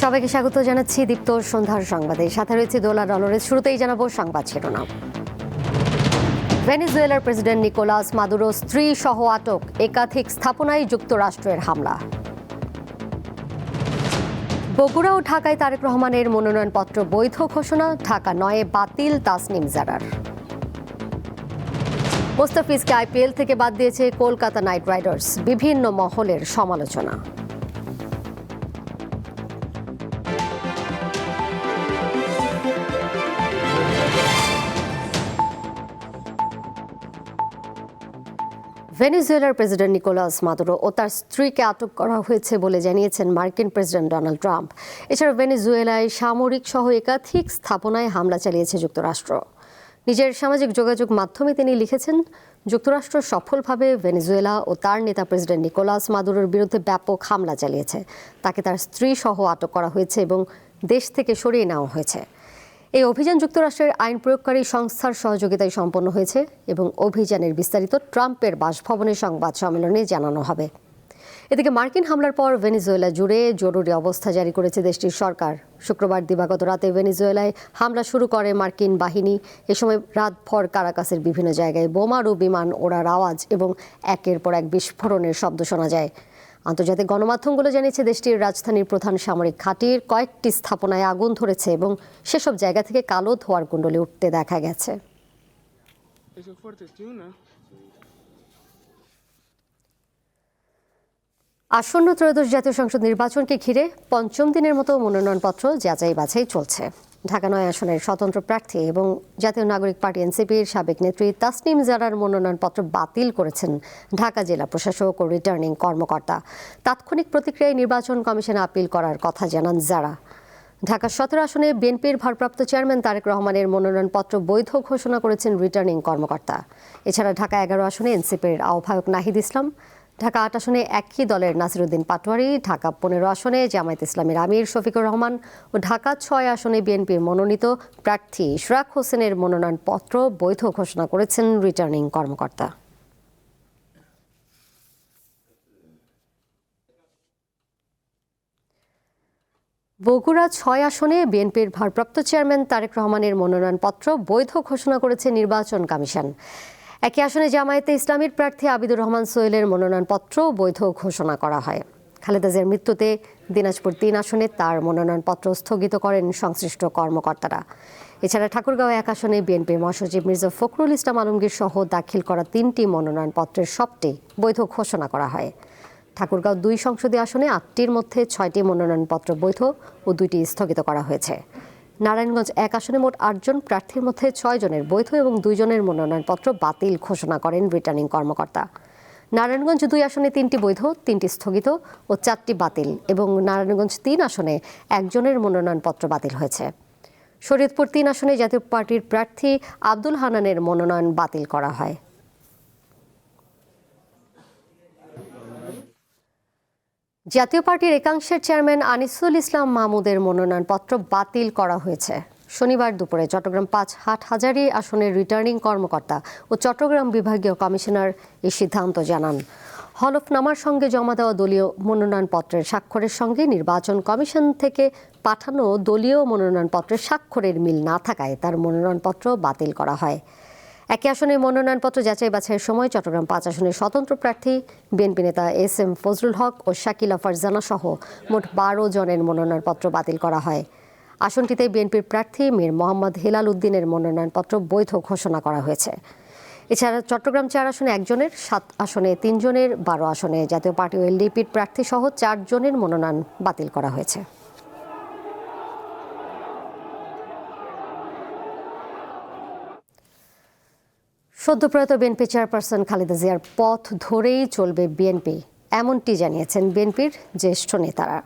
সবাইকে স্বাগত জানাচ্ছি দীপ্ত সন্ধ্যার সংবাদে। সাথে রয়েছে দোলা ডলরের। শুরুতেই জানাবো সংবাদ শিরোনাম। ভেনেজুয়েলার প্রেসিডেন্ট নিকোলাস মাদুরো স্ত্রী সহ আটক, একাধিক স্থাপনায় যুক্তরাষ্ট্রের হামলা। বগুড়া ও ঢাকায় তারেক রহমানের মনোনয়নপত্র বৈধ ঘোষণা, ঢাকা ৯ বাতিল তাসনিম জারার। মোস্তাফিজকে আইপিএল থেকে বাদ দিয়েছে কলকাতা নাইট রাইডার্স, বিভিন্ন মহলের সমালোচনা। ভেনেজুয়েলার প্রেসিডেন্ট নিকোলাস মাদুরো ও তার স্ত্রীকে আটক করা হয়েছে বলে জানিয়েছেন মার্কিন প্রেসিডেন্ট ডোনাল্ড ট্রাম্প। এছাড়া ভেনেজুয়েলায় সামরিক সহ একাধিক স্থাপনায় হামলা চালিয়েছে যুক্তরাষ্ট্র। নিজের সামাজিক যোগাযোগ মাধ্যমে তিনি লিখেছেন, যুক্তরাষ্ট্র সফলভাবে ভেনেজুয়েলা ও তার নেতা প্রেসিডেন্ট নিকোলাস মাদুরোর বিরুদ্ধে ব্যাপক হামলা চালিয়েছে। তাকে তার স্ত্রী সহ আটক করা হয়েছে এবং দেশ থেকে সরিয়ে নেওয়া হয়েছে। এই অভিযান যুক্তরাষ্ট্রের আইন প্রয়োগকারী সংস্থার সহযোগিতায় সম্পন্ন হয়েছে এবং অভিযানের বিস্তারিত ট্রাম্পের বাসভবনের সংবাদ সম্মেলনে জানানো হবে। এদিকে মার্কিন হামলার পর ভেনেজুয়েলা জুড়ে জরুরি অবস্থা জারি করেছে দেশটির সরকার। শুক্রবার দিবাগত রাতে ভেনেজুয়েলায় হামলা শুরু করে মার্কিন বাহিনী। এ সময় রাতভর কারাকাসের বিভিন্ন জায়গায় বোমা ও বিমান ওড়ার আওয়াজ এবং একের পর এক বিস্ফোরণের শব্দ শোনা যায়। আন্তর্জাতিক গণমাধ্যমগুলো জানিয়েছে দেশটির রাজধানীর প্রধান সামরিক ঘাঁটির কয়েকটি স্থাপনায় আগুন ধরেছে এবং সেসব জায়গা থেকে কালো ধোঁয়ার কুণ্ডলী উঠতে দেখা গেছে। আসন্ন ত্রয়োদশ জাতীয় সংসদ নির্বাচনকে ঘিরে পঞ্চম দিনের মতো মনোনয়নপত্র যাচাই বাছাই চলছে। ঢাকা ৯ আসনের স্বতন্ত্র প্রার্থী এবং জাতীয় নাগরিক পার্টি এনসিপির সাবেক নেত্রী তাসনিম জারার মনোনয়নপত্র বাতিল করেছেন ঢাকা জেলা প্রশাসক ও রিটার্নিং কর্মকর্তা। তাৎক্ষণিক প্রতিক্রিয়ায় নির্বাচন কমিশনে আপিল করার কথা জানান জারা। ঢাকা ১৭ আসনে বিএনপির ভারপ্রাপ্ত চেয়ারম্যান তারেক রহমানের মনোনয়নপত্র বৈধ ঘোষণা করেছেন রিটার্নিং কর্মকর্তা। এছাড়া ঢাকা ১১ আসনে এনসিপির আহ্বায়ক নাহিদ ইসলাম, ঢাকা ৮ আসনে একই দলের নাসিরউদ্দিন পাটোয়ারি, ঢাকা ১৫ আসনে জামায়াত ইসলামীর আমির শফিকুর রহমান ও ঢাকা ৬ আসনে বিএনপির মনোনীত প্রার্থী ইশরাক হোসেনের মনোনয়নপত্র বৈধ ঘোষণা করেছেন রিটার্নিং কর্মকর্তা। বগুড়া ৬ আসনে বিএনপির ভারপ্রাপ্ত চেয়ারম্যান তারেক রহমানের মনোনয়নপত্র বৈধ ঘোষণা করেছে নির্বাচন কমিশন। একই আসনে জামায়াতে ইসলামীর প্রার্থী আবিদুর রহমান সোহেলের মনোনয়নপত্র বৈধ ঘোষণা করা হয়। খালেদা জিয়ার মৃত্যুতে দিনাজপুর ৩ আসনে তার মনোনয়নপত্র স্থগিত করেন সংশ্লিষ্ট কর্মকর্তারা। এছাড়া ঠাকুরগাঁও ১ আসনে বিএনপির মহাসচিব মির্জা ফখরুল ইসলাম আলমগীর সহ দাখিল করা ৩টি মনোনয়নপত্রের সবটি বৈধ ঘোষণা করা হয়। ঠাকুরগাঁও ২ সংসদীয় আসনে ৮টির মধ্যে ৬টি মনোনয়নপত্র বৈধ ও ২টি স্থগিত করা হয়েছে। নারায়ণগঞ্জ ১ আসনে মোট ৮ জন প্রার্থীর মধ্যে ৬ জনের বৈধ এবং ২ জনের মনোনয়নপত্র বাতিল ঘোষণা করেন রিটার্নিং কর্মকর্তা। নারায়ণগঞ্জ ২ আসনে ৩টি বৈধ, ৩টি স্থগিত ও ৪টি বাতিল এবং নারায়ণগঞ্জ ৩ আসনে ১ জনের মনোনয়নপত্র বাতিল হয়েছে। শরীয়তপুর ৩ আসনে জাতীয় পার্টির প্রার্থী আব্দুল হান্নানের মনোনয়ন বাতিল করা হয়। জাতীয় পার্টির একাংশের চেয়ারম্যান আনিসুল ইসলাম মাহমুদের মনোনয়নপত্র বাতিল করা হয়েছে। শনিবার দুপুরে চট্টগ্রাম ৫ হাটহাজারী আসনের রিটার্নিং কর্মকর্তা ও চট্টগ্রাম বিভাগীয় কমিশনার এই সিদ্ধান্ত জানান। হলফনামার সঙ্গে জমা দেওয়া দলীয় মনোনয়নপত্রের স্বাক্ষরের সঙ্গে নির্বাচন কমিশন থেকে পাঠানো দলীয় মনোনয়নপত্রের স্বাক্ষরের মিল না থাকায় তার মনোনয়নপত্র বাতিল করা হয়। একই আসনে মনোনয়নপত্র যাচাই বাছাইয়ের সময় চট্টগ্রাম ৫ আসনের স্বতন্ত্র প্রার্থী বিএনপি নেতা এস.এম. ফজলুল হক ও শাকিলা ফারজানা সহ মোট ১২ জনের মনোনয়নপত্র বাতিল করা হয়। আসনটিতে বিএনপির প্রার্থী মীর মোহাম্মদ হেলাল উদ্দিনের মনোনয়নপত্র বৈধ ঘোষণা করা হয়েছে। এছাড়া চট্টগ্রাম ৪ আসনে ১ জনের, ৭ আসনে ৩ জনের, ১২ আসনে জাতীয় পার্টি ও এলডিপির প্রার্থী সহ ৪ জনের মনোনয়ন বাতিল করা হয়েছে। সদ্যপ্রয়াত বিএনপি চেয়ারপারসন খালেদা জিয়ার পথ ধরেই চলবে বিএনপি, এমনটি জানিয়েছেন বিএনপির জ্যেষ্ঠ নেতারা।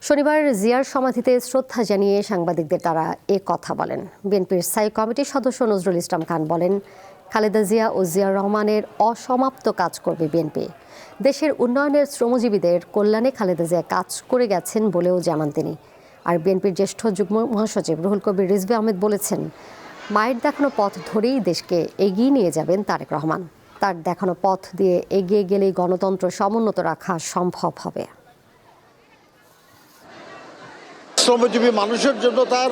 শনিবার জিয়ার সমাধিতে শ্রদ্ধা জানিয়ে সাংবাদিকদের তারা এ কথা বলেন। বিএনপির স্থায়ী কমিটির সদস্য নজরুল ইসলাম খান বলেন, খালেদা জিয়া ও জিয়াউর রহমানের অসমাপ্ত কাজ করবে বিএনপি। দেশের উন্নয়নের শ্রমজীবীদের কল্যাণে খালেদা জিয়া কাজ করে গেছেন বলেও জানান তিনি। আর বিএনপির জ্যেষ্ঠ যুগ্ম মহাসচিব রুহুল কবির রিজভী আহমেদ বলেছেন, মায়ের দেখানো পথ ধরেই দেশকে এগিয়ে নিয়ে যাবেন তারেক রহমান। তার দেখানো পথ দিয়ে এগিয়ে গেলেই গণতন্ত্র সমুন্নত রাখা সম্ভব হবে। শ্রমজীবী মানুষের জন্য তার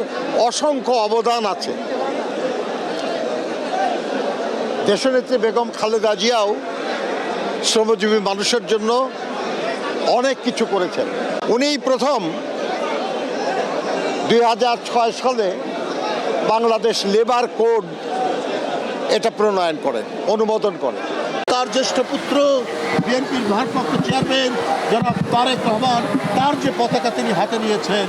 অসংখ্য অবদান আছে। দেশনেত্রী বেগম খালেদা জিয়াও শ্রমজীবী মানুষের জন্য অনেক কিছু করেছেন। উনিই প্রথম 2006 সালে বাংলাদেশ লেবার কোড এটা প্রণয়ন করেন, অনুমোদন করেন। তার জ্যেষ্ঠ পুত্র বিএনপির ভারপ্রাপ্ত চেয়ারম্যান জনাব তারেক রহমান, তার যে পতাকা তিনি হাতে নিয়েছেন,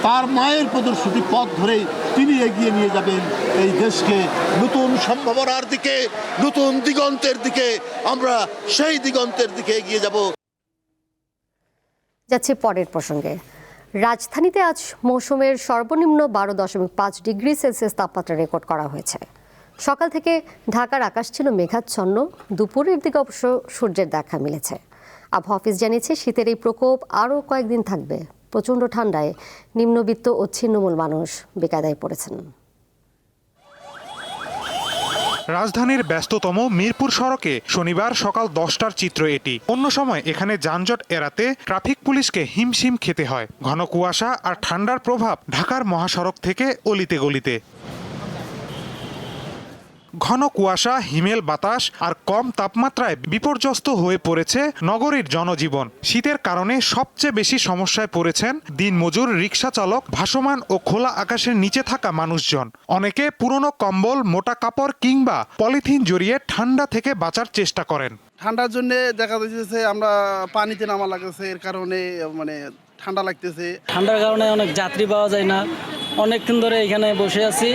তার মায়ের প্রদর্শিত পথ ধরে তিনি এগিয়ে নিয়ে যাবেন এই দেশকে নতুন সম্ভাবনার দিকে, নতুন দিগন্তের দিকে। আমরা সেই দিগন্তের দিকে এগিয়ে যাব। যাচ্ছে পরের প্রসঙ্গে। রাজধানীতে আজ মৌসুমের সর্বনিম্ন 12.5 ডিগ্রি সেলসিয়াস তাপমাত্রা রেকর্ড করা হয়েছে। সকাল থেকে ঢাকার আকাশ ছিল মেঘাচ্ছন্ন, দুপুরের দিকে অবশ্য সূর্যের দেখা মিলেছে। আবহাওয়া অফিস জানিয়েছে শীতের এই প্রকোপ আরও কয়েকদিন থাকবে। প্রচণ্ড ঠান্ডায় নিম্নবিত্ত ও ছিন্নমূল মানুষ বেকায়দায় পড়েছেন। রাজধানীর ব্যস্ততম মিরপুর সড়কে শনিবার সকাল 10টার চিত্র এটি। অন্য সময় এখানে যানজট এড়াতে ট্রাফিক পুলিশকে হিমশিম খেতে হয়। ঘন কুয়াশা আর ঠান্ডার প্রভাব ঢাকার মহাসড়ক থেকে অলিতে গলিতে। ঘন কুয়াশা, হিমেল বাতাস আর কম তাপমাত্রায় বিপর্যস্ত হয়ে পড়েছে নগরীর জনজীবন। শীতের কারণে সবচেয়ে বেশি সমস্যায় পড়েছেন দিনমজুর, রিকশা চালক, ভাসমান ও খোলা আকাশের নিচে থাকা মানুষজন। অনেকে পুরনো কম্বল, মোটা কাপড় কিংবা পলিথিন জড়িয়ে ঠান্ডা থেকে বাঁচার চেষ্টা করেন। ঠান্ডার জন্য দেখা যাচ্ছে আমরা পানিতে নামা লাগতেছে, এর কারণে ঠান্ডা লাগতেছে। ঠান্ডার কারণে অনেক যাত্রী পাওয়া যায় না। অনেকক্ষণ ধরে এখানে বসে আছি,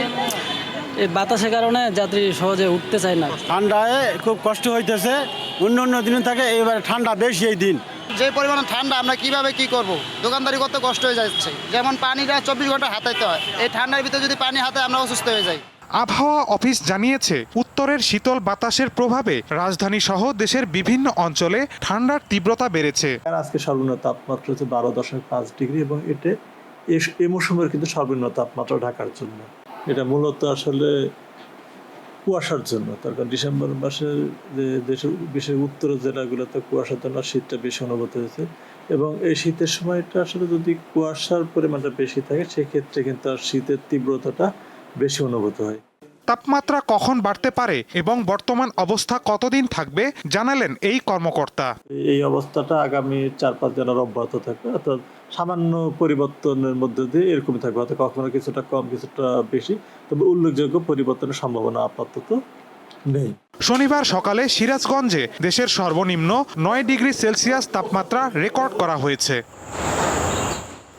এই বাতাসের কারণে যাত্রী সহজে উঠতে চায় না। ঠান্ডায় খুব কষ্ট হইতেছে, অন্য দিনে থাকে, এবারে ঠান্ডা বেশি এই দিন। যে পরিমাণে ঠান্ডা আমরা কিভাবে কি করব, দোকানদারি করতে কষ্ট হয়ে যাচ্ছে। যেমন পানিটা 24 ঘন্টা হাতাইতে হয়, এই ঠান্ডার ভিতরে যদি পানি হাতে আমরা অসুস্থ হয়ে যাই। আবহাওয়া অফিস জানিয়েছে উত্তরের শীতল বাতাসের প্রভাবে রাজধানী সহ দেশের বিভিন্ন অঞ্চলে ঠান্ডার তীব্রতা বেড়েছে। আজকে সর্বনিম্ন তাপমাত্রা হচ্ছে 12.5 ডিগ্রি এবং এটা এই মৌসুমের কিন্তু সর্বনিম্ন তাপমাত্রা ঢাকার জন্য। এটা মূলত আসলে কুয়াশার জন্য, তার কারণ ডিসেম্বর মাসে যে দেশের বিশেষ উত্তরের জেলাগুলোতে কুয়াশার জন্য শীতটা বেশি অনুভূত হয়েছে এবং এই শীতের সময়টা আসলে যদি কুয়াশার পরিমাণটা বেশি থাকে সেক্ষেত্রে কিন্তু আর শীতের তীব্রতাটা বেশি অনুভূত হয়। তাপমাত্রা কখন বাড়তে পারে এবং বর্তমান অবস্থা কতদিন থাকবে জানালেন এই কর্মকর্তা। এই অবস্থাটা আগামী 4-5 দিন অব্যাহত থাকবে, অর্থাৎ সামান্য পরিবর্তনের মধ্যে দিয়ে এরকমই থাকবে, হয়তো কখনো কিছুটা কম কিছুটা বেশি, তবে উল্লেখযোগ্য পরিবর্তনের সম্ভাবনা আপাতত নেই। শনিবার সকালে সিরাজগঞ্জে দেশের সর্বনিম্ন 9 ডিগ্রি সেলসিয়াস তাপমাত্রা রেকর্ড করা হয়েছে।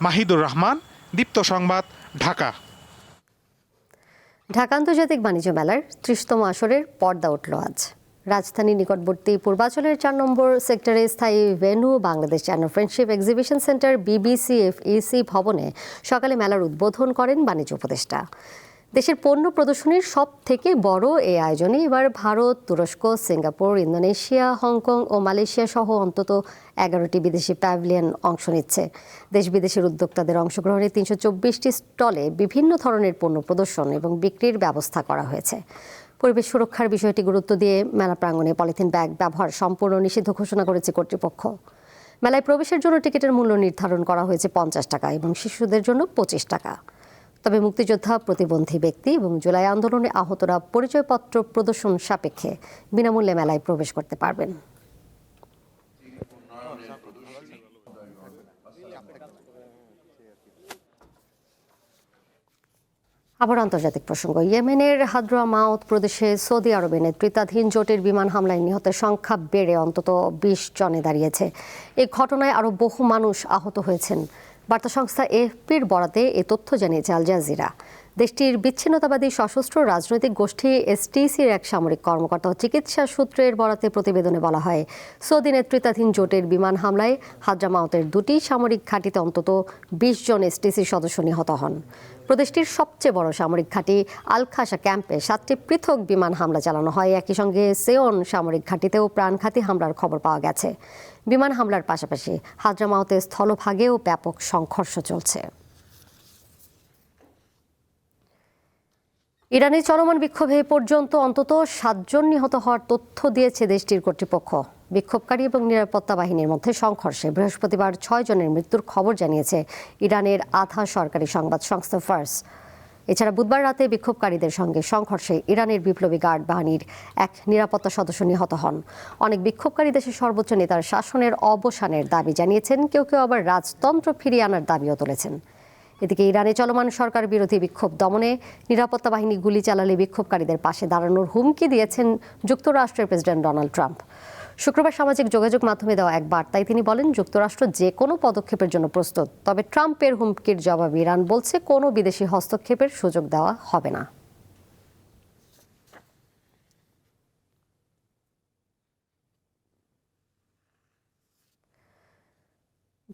মাহিদুর রহমান, দীপ্ত সংবাদ, ঢাকা। ঢাকা আন্তর্জাতিক বাণিজ্য মেলার 30তম আসরের পর্দা উঠল আজ। রাজধানীর নিকটবর্তী পূর্বাচলের 4 নম্বর সেক্টরে স্থায়ী venue Bangladesh China friendship exhibition centre BBCFEC ভবনে সকালে মেলার উদ্বোধন করেন বাণিজ্য উপদেষ্টা। দেশের পণ্য প্রদর্শনীর সব থেকে বড় এই আয়োজনে এবার ভারত, তুরস্ক, সিঙ্গাপুর, ইন্দোনেশিয়া, হংকং ও মালয়েশিয়া সহ অন্তত 11টি বিদেশি প্যাভিলিয়ন অংশ নিচ্ছে। দেশ বিদেশের উদ্যোক্তাদের অংশগ্রহণে 324টি স্টলে বিভিন্ন ধরনের পণ্য প্রদর্শন এবং বিক্রির ব্যবস্থা করা হয়েছে। পরিবেশ সুরক্ষার বিষয়টি গুরুত্ব দিয়ে মেলা প্রাঙ্গণে পলিথিন ব্যাগ ব্যবহার সম্পূর্ণ নিষিদ্ধ ঘোষণা করেছে কর্তৃপক্ষ। মেলায় প্রবেশের জন্য টিকিটের মূল্য নির্ধারণ করা হয়েছে 50 টাকা এবং শিশুদের জন্য 25 টাকা। তবে মুক্তিযোদ্ধা, প্রতিবন্ধী ব্যক্তি এবং জুলাই আন্দোলনে আহতরা পরিচয়পত্র প্রদর্শন সাপেক্ষে বিনামূল্যে মেলায় প্রবেশ করতে পারবেন। আবার আন্তর্জাতিক প্রসঙ্গ। ইয়েমেনের হাদ্রামাউত প্রদেশে সৌদি আরবে নেতৃত্বাধীন জোটের বিমান হামলায় নিহতের সংখ্যা বেড়ে অন্তত 20 জনে দাঁড়িয়েছে। এই ঘটনায় আরও বহু মানুষ আহত হয়েছেন। বার্তা সংস্থা AFPর বরাতে এ তথ্য জানিয়েছে আল জাজিরা। দেশটির বিচ্ছিন্নতাবাদী সশস্ত্র রাজনৈতিক গোষ্ঠী STCর এক সামরিক কর্মকর্তা ও চিকিৎসা সূত্রের বরাতে প্রতিবেদনে বলা হয়, সৌদি নেতৃত্বাধীন জোটের বিমান হামলায় হাদ্রামাউতের 2টি সামরিক ঘাঁটিতে অন্তত 20 জন STC সদস্য নিহত হন। প্রদেশটির সবচেয়ে বড় সামরিক ঘাঁটি আল খাসা ক্যাম্পে 7টি পৃথক বিমান হামলা চালানো হয়। একই সঙ্গে সেওন সামরিক ঘাঁটিতেও প্রাণঘাতী হামলার খবর পাওয়া গেছে। বিমান হামলার পাশাপাশি হাদ্রামাউতে স্থলভাগেও ব্যাপক সংঘর্ষ চলছে। ইরানে চলমান বিক্ষোভে এ পর্যন্ত অন্তত 7 জন নিহত হওয়ার তথ্য দিয়েছে দেশটির কর্তৃপক্ষ। বিক্ষোভকারী এবং নিরাপত্তা বাহিনীর মধ্যে সংঘর্ষে বৃহস্পতিবার 6 জনের মৃত্যুর খবর জানিয়েছে ইরানের আধা সরকারি সংবাদ সংস্থা ফার্স। এছাড়া বুধবার রাতে বিক্ষোভকারীদের সঙ্গে সংঘর্ষে ইরানের বিপ্লবী গার্ড বাহিনীর এক নিরাপত্তা সদস্য নিহত হন। অনেক বিক্ষোভকারী দেশের সর্বোচ্চ নেতার শাসনের অবসানের দাবি জানিয়েছেন, কেউ কেউ আবার রাজতন্ত্র ফিরিয়ে আনার দাবিও তুলেছেন। এদিকে ইরানে চলমান সরকার বিরোধী বিক্ষোভ দমনে নিরাপত্তা বাহিনী গুলি চালালে বিক্ষোভকারীদের পাশে দাঁড়ানোর হুমকি দিয়েছেন যুক্তরাষ্ট্রের প্রেসিডেন্ট ডোনাল্ড ট্রাম্প। শুক্রবার সামাজিক যোগাযোগ মাধ্যমে দেওয়া এক বার্তায় তিনি বলেন, যুক্তরাষ্ট্র যে কোনো পদক্ষেপের জন্য প্রস্তুত, তবে ট্রাম্পের হুমকির জবাবে ইরান বলছে কোনো বিদেশি হস্তক্ষেপের সুযোগ দেওয়া হবে না।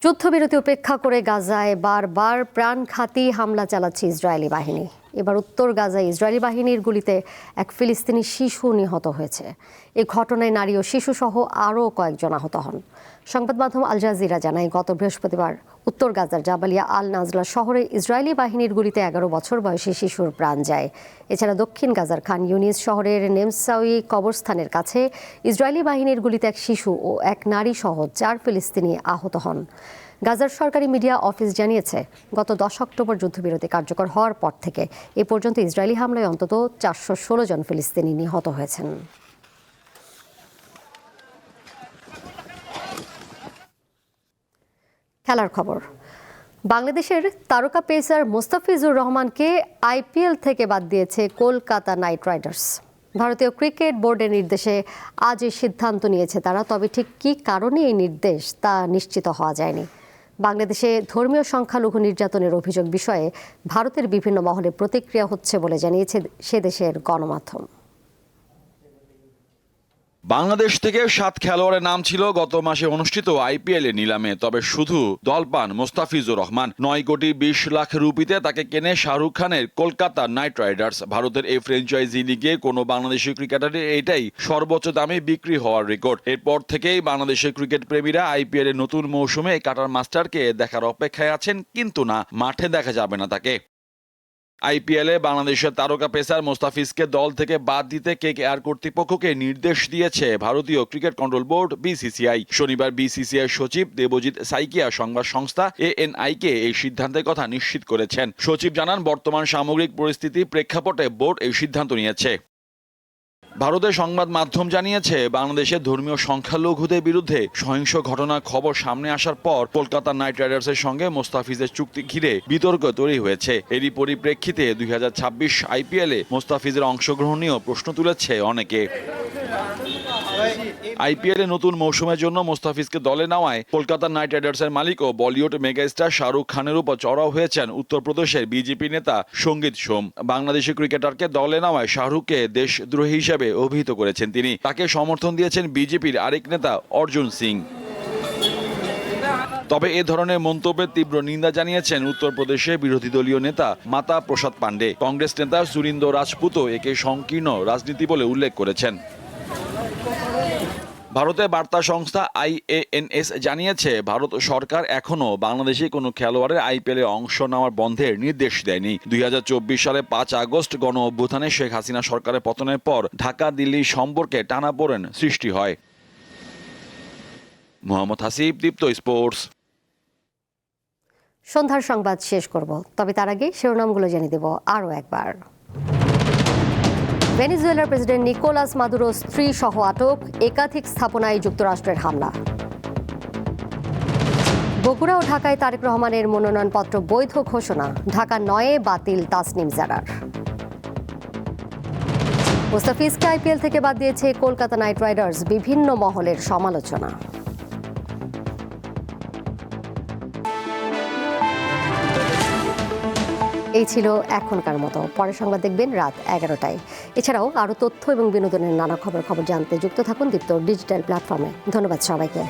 যুদ্ধবিরতি উপেক্ষা করে গাজায় বারবার প্রাণঘাতী হামলা চালাচ্ছে ইসরায়েলি বাহিনী। এবার উত্তর গাজায় ইসরায়েলি বাহিনীর গুলিতে এক ফিলিস্তিনি শিশু নিহত হয়েছে। এই ঘটনায় নারী ও শিশু সহ আরও কয়েকজন আহত হন। সংবাদ মাধ্যম আল জাজিরা জানায়, গত বৃহস্পতিবার উত্তর গাজার জাবালিয়া আল নাজলা শহরে ইসরায়েলি বাহিনীর গুলিতে 11 বছর বয়সী শিশুর প্রাণ যায়। এছাড়া দক্ষিণ গাজার খান ইউনিস শহরের নেমসাউই কবরস্থানের কাছে ইসরায়েলি বাহিনীর গুলিতে এক শিশু ও এক নারী সহ 4 ফিলিস্তিনি আহত হন। গাজার সরকারি মিডিয়া অফিস জানিয়েছে, গত 10 অক্টোবর যুদ্ধবিরতি কার্যকর হওয়ার পর থেকে এ পর্যন্ত ইসরায়েলি হামলায় অন্তত 416 জন ফিলিস্তিনি নিহত হয়েছেন। খেলার খবর। বাংলাদেশের তারকা পেসার মোস্তাফিজুর রহমানকে আইপিএল থেকে বাদ দিয়েছে কলকাতা নাইট রাইডার্স। ভারতীয় ক্রিকেট বোর্ডের নির্দেশে আজ এই সিদ্ধান্ত নিয়েছে তারা, তবে ঠিক কী কারণে এই নির্দেশ তা নিশ্চিত হওয়া যায়নি। বাংলাদেশে ধর্মীয় সংখ্যালঘু নির্যাতনের অভিযোগ বিষয়ে ভারতের বিভিন্ন মহলে প্রতিক্রিয়া হচ্ছে বলে জানিয়েছে সে দেশের গণমাধ্যম। বাংলাদেশ থেকে 7 খেলোয়াড়ের নাম ছিল গত মাসে অনুষ্ঠিত আইপিএল এ নিলামে, তবে শুধু দল পান মোস্তাফিজুর রহমান। 9 কোটি 20 লাখ রুপিতে তাকে কেনে শাহরুখ খানের কলকাতা নাইট রাইডার্স। ভারতের এই ফ্র্যাঞ্চাইজি লিগে কোনো বাংলাদেশি ক্রিকেটারের এটাই সর্বোচ্চ দামে বিক্রি হওয়ার রেকর্ড। এরপর থেকেই বাংলাদেশের ক্রিকেট প্রেমীরা আইপিএল এর নতুন মৌসুমে কাটার মাস্টারকে দেখার অপেক্ষায় আছেন, কিন্তু না, মাঠে দেখা যাবে না তাকে। আইপিএলে বাংলাদেশের তারকা পেসার মোস্তাফিজকে দল থেকে বাদ দিতে কেকেআর কর্তৃপক্ষকে নির্দেশ দিয়েছে ভারতীয় ক্রিকেট কন্ট্রোল বোর্ড বিসিসিআই। শনিবার বিসিসিআই সচিব দেবজিৎ সাইকিয়া সংবাদ সংস্থা এএনআই-কে এই সিদ্ধান্তের কথা নিশ্চিত করেছেন। সচিব জানান, বর্তমান সামগ্রিক পরিস্থিতি প্রেক্ষাপটে বোর্ড এই সিদ্ধান্ত নিয়েছে। ভারতের সংবাদ মাধ্যম জানিয়েছে, বাংলাদেশের ধর্মীয় সংখ্যালঘুদের বিরুদ্ধে সহিংস ঘটনার খবর সামনে আসার পর কলকাতা নাইট রাইডার্সের সঙ্গে মোস্তাফিজের চুক্তি ঘিরে বিতর্ক তৈরি হয়েছে। এরই পরিপ্রেক্ষিতে 2026 আইপিএলে মোস্তাফিজের অংশগ্রহণ নিয়েও প্রশ্ন তুলেছে অনেকে। আইপিএলে নতুন মৌসুমের জন্য মোস্তাফিজকে দলে নেওয়ায় কলকাতা নাইট রাইডার্সের মালিক ও বলিউড মেগাস্টার শাহরুখ খানের উপর চড়াও হয়েছেন উত্তরপ্রদেশের বিজেপি নেতা সঙ্গীত সোম। বাংলাদেশি ক্রিকেটারকে দলে নেওয়ায় শাহরুখকে দেশদ্রোহী হিসেবে অভিহিত করেছেন তিনি। তাকে সমর্থন দিয়েছেন বিজেপির আরেক নেতা অর্জুন সিং। তবে এ ধরনের মন্তব্যের তীব্র নিন্দা জানিয়েছেন উত্তরপ্রদেশের বিরোধী দলীয় নেতা মাতা প্রসাদ পাণ্ডে। কংগ্রেস নেতা সুরিন্দর রাজপুতও একে সংকীর্ণ রাজনীতি বলে উল্লেখ করেছেন। ভারতের বার্তা সংস্থা IANS জানিয়েছে, ভারত সরকার এখনও বাংলাদেশে কোনো খেলোয়াড়ের আইপিএলে অংশ নেওয়ার বন্ধের নির্দেশ দেয়নি। 2024 সালে 5 আগস্ট গণ অভ্যুত্থানে শেখ হাসিনা সরকারের পতনের পর ঢাকা দিল্লি সম্পর্কে টানাপোড়েন সৃষ্টি হয়। মোহাম্মদ হাসিব, দীপ্ত স্পোর্টস। সন্ধ্যার সংবাদ শেষ করব, তবে তার আগে শিরোনামগুলো জেনে দেব আরও একবার। ভেনেজুয়েলার প্রেসিডেন্ট নিকোলাস মাদুরোর স্ত্রী সহ আটক, একাধিক স্থাপনায় যুক্তরাষ্ট্রের হামলা। বগুড়া ও ঢাকায় তারেক রহমানের মনোনয়নপত্র বৈধ ঘোষণা, ঢাকা 9-এ বাতিল তাসনিম জারার। মোস্তাফিজকে আইপিএল থেকে বাদ দিয়েছে কলকাতা নাইট রাইডার্স, বিভিন্ন মহলের সমালোচনা। এই ছিল এখনকার মতো। পরের সংবাদ দেখবেন রাত 11টায়। এছাড়াও আরও তথ্য এবং বিনোদনের নানা খবর জানতে যুক্ত থাকুন দীপ্ত ডিজিটাল প্ল্যাটফর্মে। ধন্যবাদ সবাইকে।